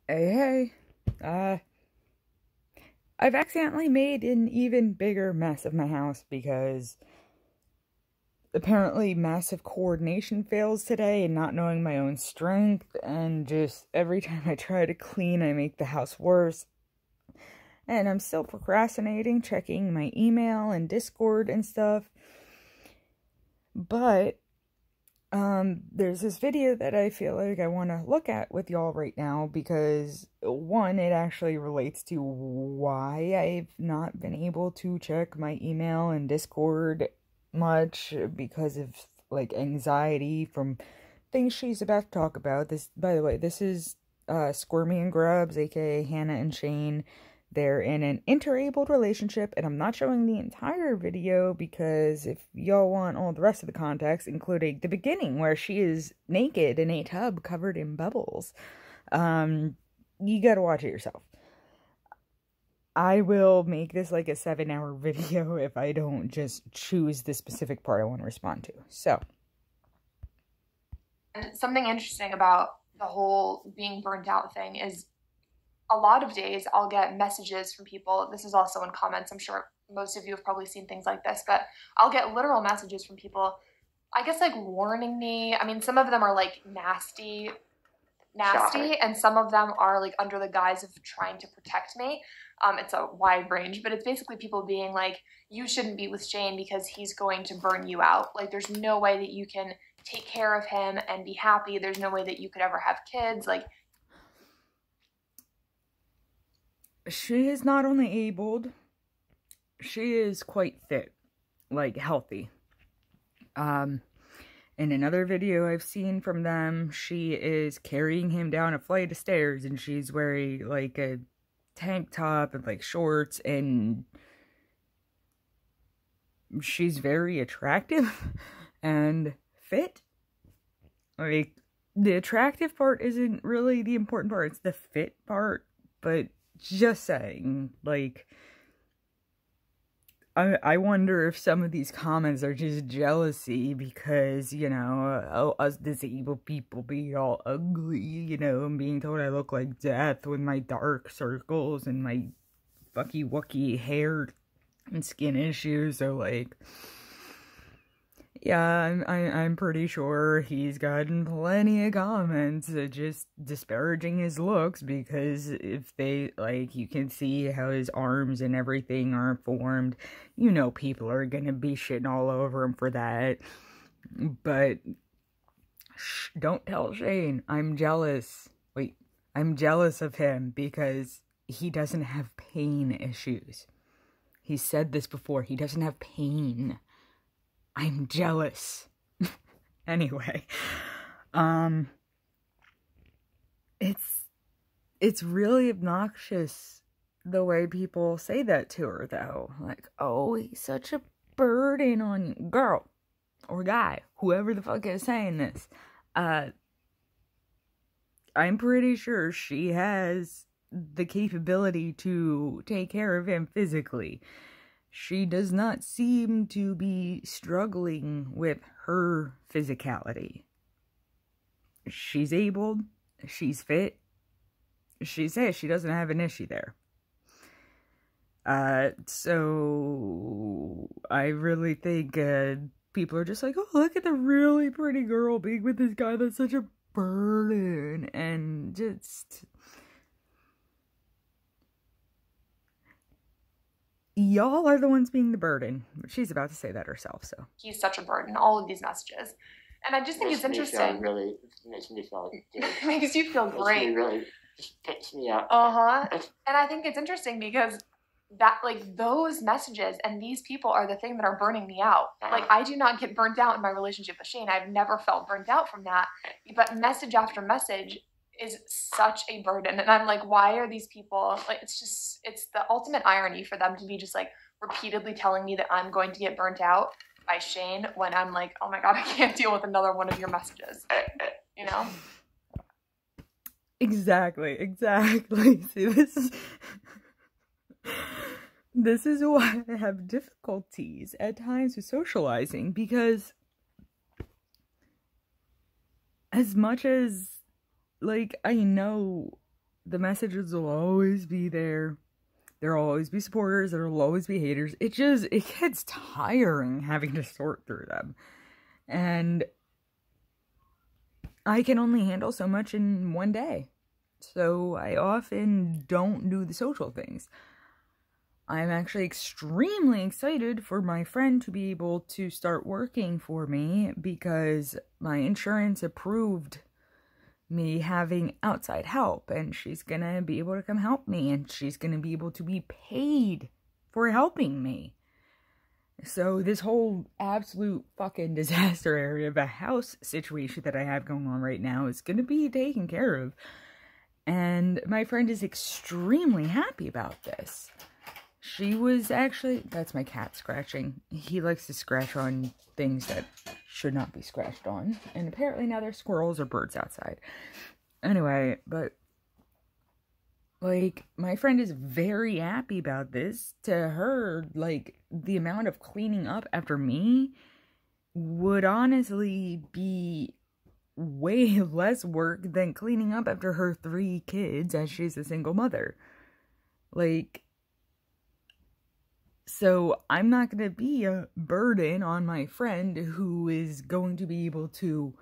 Hey, I've accidentally made an even bigger mess of my house because apparently massive coordination fails today and not knowing my own strength, and just every time I try to clean, I make the house worse. And I'm still procrastinating checking my email and Discord and stuff. But there's this video that I feel like I want to look at with y'all right now because, one, it actually relates to why I've not been able to check my email and Discord much because of, like, anxiety from things she's about to talk about. This, by the way, this is Squirmy Grubs, aka Hannah and Shane. They're in an interabled relationship, and I'm not showing the entire video because if y'all want all the rest of the context, including the beginning where she is naked in a tub covered in bubbles, you gotta watch it yourself. I will make this like a 7-hour video if I don't just choose the specific part I want to respond to. So, something interesting about the whole being burnt out thing is a lot of days I'll get messages from people. This is also in comments. I'm sure most of you have probably seen things like this, but I'll get literal messages from people, I guess, like warning me. I mean, some of them are like nasty, Shocking. and some of them are like under the guise of trying to protect me. It's a wide range, but it's basically people being like, you shouldn't be with Shane because he's going to burn you out. Like, there's no way that you can take care of him and be happy. There's no way that you could ever have kids. Like, she is not only abled, she is quite fit, like healthy. In another video I've seen from them, she is carrying him down a flight of stairs and she's wearing like a tank top and like shorts, and she's very attractive and fit. Like, the attractive part isn't really the important part, it's the fit part. But just saying, like, I wonder if some of these comments are just jealousy because, you know, us disabled people being all ugly, you know, and being told I look like death with my dark circles and my fucky wucky hair and skin issues. So, like, yeah, I'm pretty sure he's gotten plenty of comments just disparaging his looks because if they, like, you can see how his arms and everything aren't formed, you know people are gonna be shitting all over him for that. But don't tell Shane I'm jealous. Wait, I'm jealous of him because he doesn't have pain issues. He said this before, he doesn't have pain. I'm jealous. Anyway, it's really obnoxious the way people say that to her, though. Like, oh, he's such a burden on you. Girl, or guy, whoever the fuck is saying this. I'm pretty sure she has the capability to take care of him physically. She does not seem to be struggling with her physicality. She's able, she's fit. She says she doesn't have an issue there. So I really think people are just like, oh, look at the really pretty girl being with this guy that's such a burden, and just, y'all are the ones being the burden. She's about to say that herself, so. he's such a burden, all of these messages. And I just think it's interesting. Really makes me feel good. It makes you feel great. It really just picks me up. And I think it's interesting because that, like, those messages and these people are the thing that are burning me out. Like, I do not get burnt out in my relationship with Shane. I've never felt burnt out from that. But message after message is such a burden. And I'm like, why are these people, like, it's the ultimate irony for them to be just, like, repeatedly telling me that I'm going to get burnt out by Shane when I'm like, oh my God, I can't deal with another one of your messages. You know? Exactly. See, this is why I have difficulties at times with socializing, because as much as, like, I know the messages will always be there. There'll always be supporters. There'll always be haters. It gets tiring having to sort through them. And I can only handle so much in one day. So I often don't do the social things. I'm actually extremely excited for my friend to be able to start working for me because my insurance approved me having outside help, and she's gonna be able to come help me, and she's gonna be able to be paid for helping me. So this whole absolute fucking disaster area of a house situation that I have going on right now is gonna be taken care of. And my friend is extremely happy about this. She was actually... That's my cat scratching. He likes to scratch on things that should not be scratched on. And apparently now there's squirrels or birds outside. Anyway, but... like, my friend is very happy about this. To her, like, the amount of cleaning up after me would honestly be way less work than cleaning up after her 3 kids, as she's a single mother. Like... so I'm not going to be a burden on my friend who is going to be able to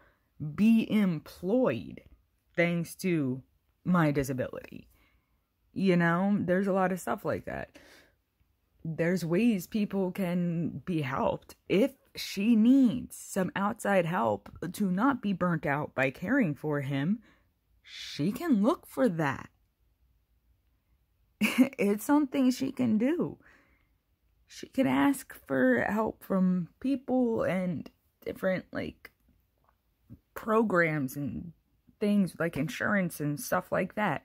be employed thanks to my disability. You know, there's a lot of stuff like that. There's ways people can be helped. If she needs some outside help to not be burnt out by caring for him, she can look for that. It's something she can do. She can ask for help from people and different, like, programs and things like insurance and stuff like that.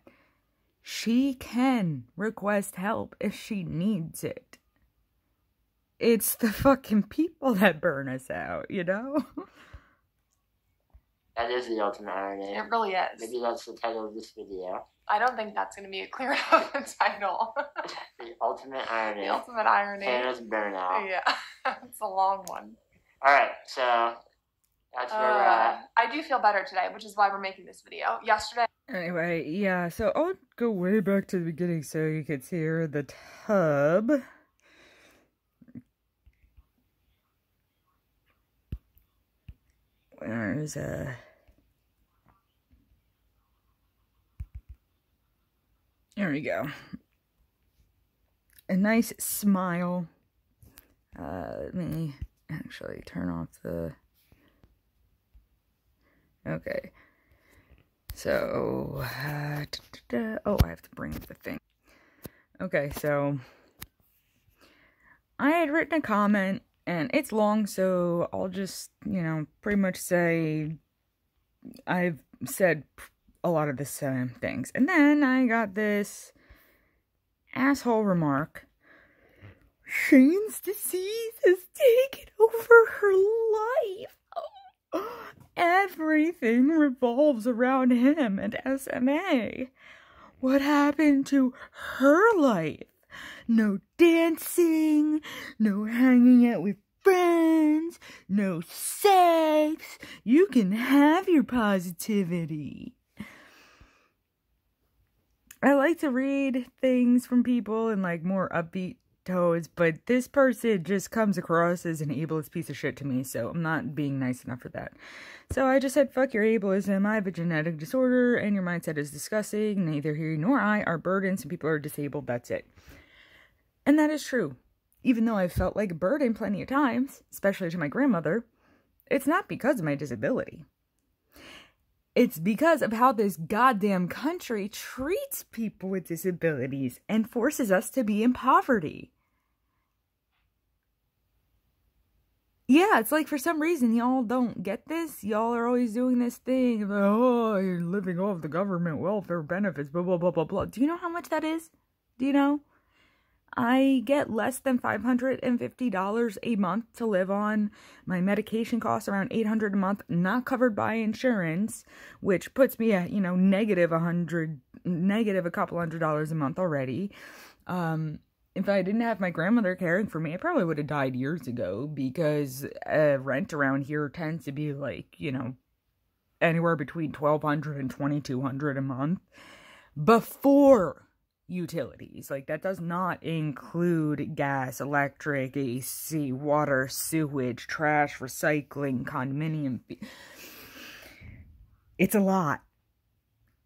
She can request help if she needs it. It's the fucking people that burn us out, you know? That is the ultimate irony. It really is. Maybe that's the title of this video. I don't think that's going to be a clear enough title. The ultimate irony. The ultimate irony. Hannah's burnout. Yeah, it's a long one. Alright, so that's where we're at. I do feel better today, which is why we're making this video. Yesterday... Anyway, yeah, so I'll go way back to the beginning so you can see here the tub. There's there we go. A nice smile. Let me actually turn off the... okay. So, oh, I have to bring up the thing. Okay, so I had written a comment, and it's long, so I'll just, you know, pretty much say I've said a lot of the same things. And then I got this asshole remark. Shane's disease has taken over her life. Everything revolves around him and SMA. What happened to her life? No dancing, no hanging out with friends, no sex. You can have your positivity. I like to read things from people in like more upbeat tones, but this person just comes across as an ableist piece of shit to me, so I'm not being nice enough for that. So I just said, fuck your ableism, I have a genetic disorder, and your mindset is disgusting, neither he nor I are burdened, some people are disabled, that's it. And that is true. Even though I've felt like a burden plenty of times, especially to my grandmother, it's not because of my disability. It's because of how this goddamn country treats people with disabilities and forces us to be in poverty. Yeah, it's like for some reason y'all don't get this. Y'all are always doing this thing of, oh, you're living off the government welfare benefits, blah, blah, blah, blah, blah. Do you know how much that is? Do you know? I get less than $550 a month to live on. My medication costs around $800 a month, not covered by insurance, which puts me at, you know, negative a couple $100 a month already. If I didn't have my grandmother caring for me, I probably would have died years ago, because rent around here tends to be like, you know, anywhere between $1,200 and $2,200 a month. before utilities. Like, that does not include gas, electric, AC, water, sewage, trash, recycling, condominium fee. It's a lot.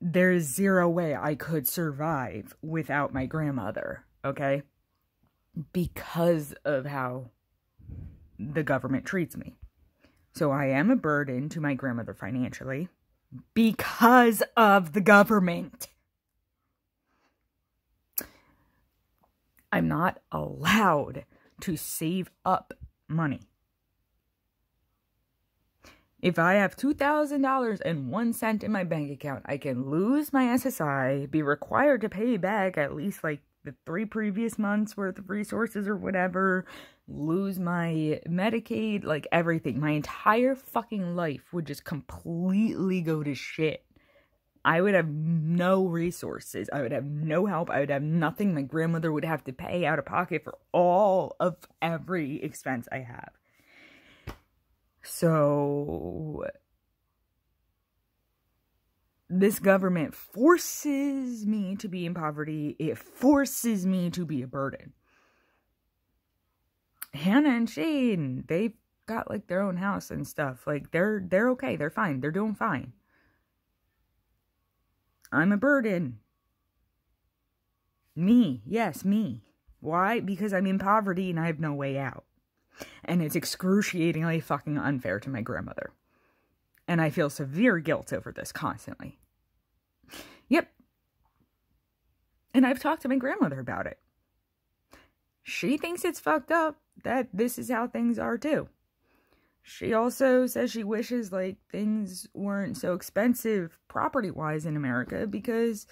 There's zero way I could survive without my grandmother, okay? Because of how the government treats me. So I am a burden to my grandmother financially because of the government. I'm not allowed to save up money. If I have $2,000.01 in my bank account, I can lose my SSI, be required to pay back at least like the 3 previous months worth of resources or whatever, lose my Medicaid, like everything. My entire fucking life would just completely go to shit. I would have no resources. I would have no help. I would have nothing. My grandmother would have to pay out of pocket for all of every expense I have. So, this government forces me to be in poverty. It forces me to be a burden. Hannah and Shane, they've got like their own house and stuff. Like, they're okay. They're fine. They're doing fine. I'm a burden. Me. Yes, me. Why? Because I'm in poverty and I have no way out. And it's excruciatingly fucking unfair to my grandmother. And I feel severe guilt over this constantly. Yep. And I've talked to my grandmother about it. She thinks it's fucked up that this is how things are too. She also says she wishes like things weren't so expensive property-wise in America because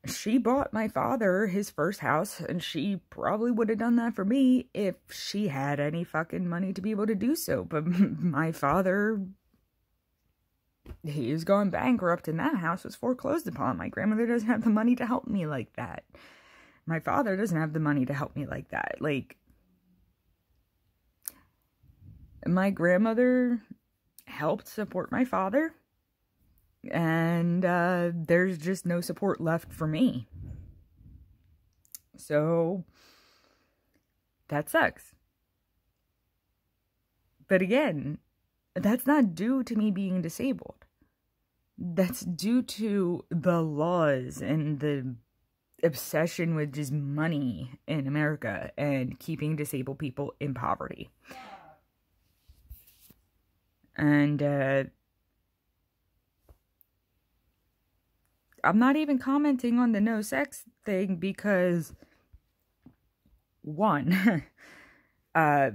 she bought my father his first house, and she probably would have done that for me if she had any fucking money to be able to do so. But my father, he was going bankrupt, and that house was foreclosed upon. My grandmother doesn't have the money to help me like that. My father doesn't have the money to help me like that. Like, my grandmother helped support my father. And there's just no support left for me. So, that sucks. But again, that's not due to me being disabled. That's due to the laws and the obsession with just money in America and keeping disabled people in poverty. And, I'm not even commenting on the no sex thing because, one, I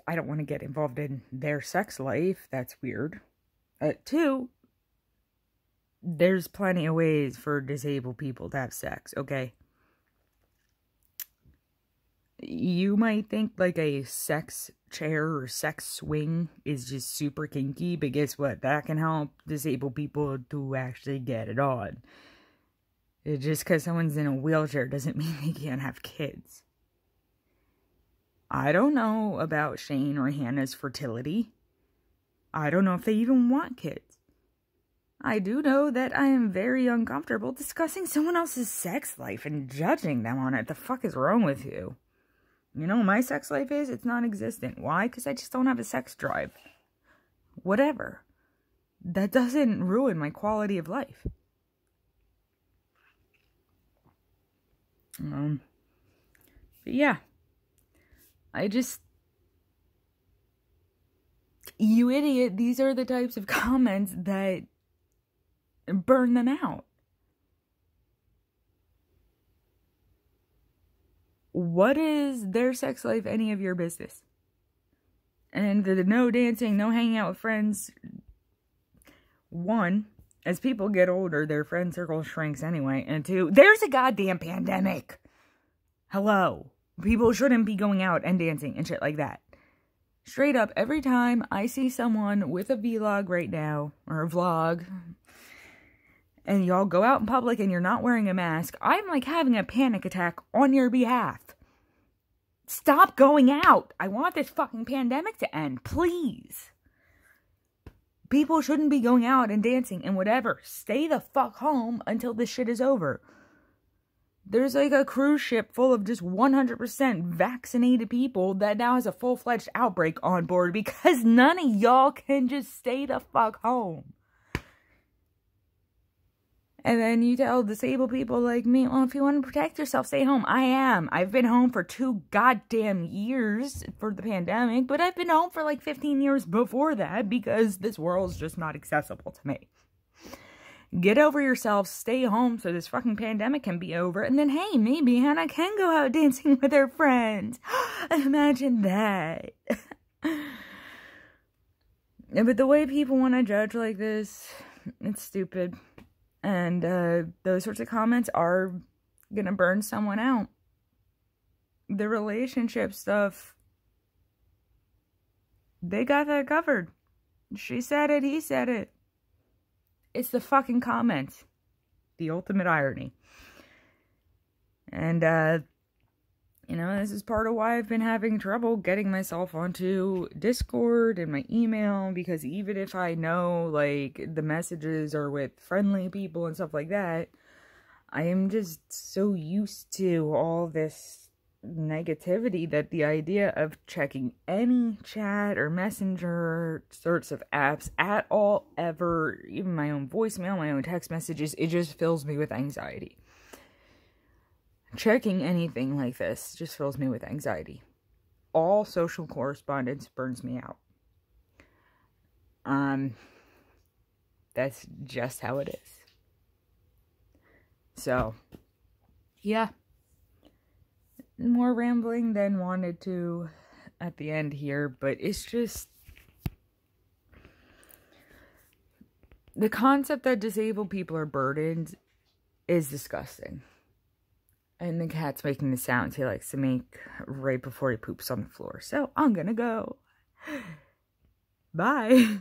don't want to get involved in their sex life. That's weird. 2, there's plenty of ways for disabled people to have sex, okay? You might think like a sex chair or sex swing is just super kinky, but guess what? That can help disabled people to actually get it on. Just because someone's in a wheelchair doesn't mean they can't have kids. I don't know about Shane or Hannah's fertility. I don't know if they even want kids. I do know that I am very uncomfortable discussing someone else's sex life and judging them on it. The fuck is wrong with you? You know what my sex life is? It's non-existent. Why? Because I just don't have a sex drive. Whatever. That doesn't ruin my quality of life. But yeah. You idiot, these are the types of comments that burn them out. What is their sex life any of your business? And the no dancing, no hanging out with friends. 1, as people get older, their friend circle shrinks anyway. And 2, there's a goddamn pandemic. Hello. People shouldn't be going out and dancing and shit like that. Straight up, every time I see someone with a vlog right now, or a vlog, and y'all go out in public and you're not wearing a mask, I'm like having a panic attack on your behalf. Stop going out. I want this fucking pandemic to end, please. People shouldn't be going out and dancing and whatever. Stay the fuck home until this shit is over. There's like a cruise ship full of just 100% vaccinated people that now has a full-fledged outbreak on board because none of y'all can just stay the fuck home. And then you tell disabled people like me, well, if you want to protect yourself, stay home. I am. I've been home for 2 goddamn years for the pandemic, but I've been home for like 15 years before that because this world's just not accessible to me. Get over yourself, stay home so this fucking pandemic can be over, and then, hey, maybe Hannah can go out dancing with her friends. Imagine that. But the way people want to judge like this, it's stupid. And those sorts of comments are gonna burn someone out. The relationship stuff, they got that covered. She said it, he said it. It's the fucking comments. The ultimate irony. And, you know, this is part of why I've been having trouble getting myself onto Discord and my email, because even if I know, like, the messages are with friendly people and stuff like that, I am just so used to all this negativity that the idea of checking any chat or messenger sorts of apps at all ever, even my own voicemail, my own text messages, it just fills me with anxiety. Checking anything like this just fills me with anxiety. All social correspondence burns me out. That's just how it is. So, yeah. More rambling than wanted to at the end here, but it's just the concept that disabled people are burdened is disgusting. And the cat's making the sounds he likes to make right before he poops on the floor. So I'm gonna go. Bye.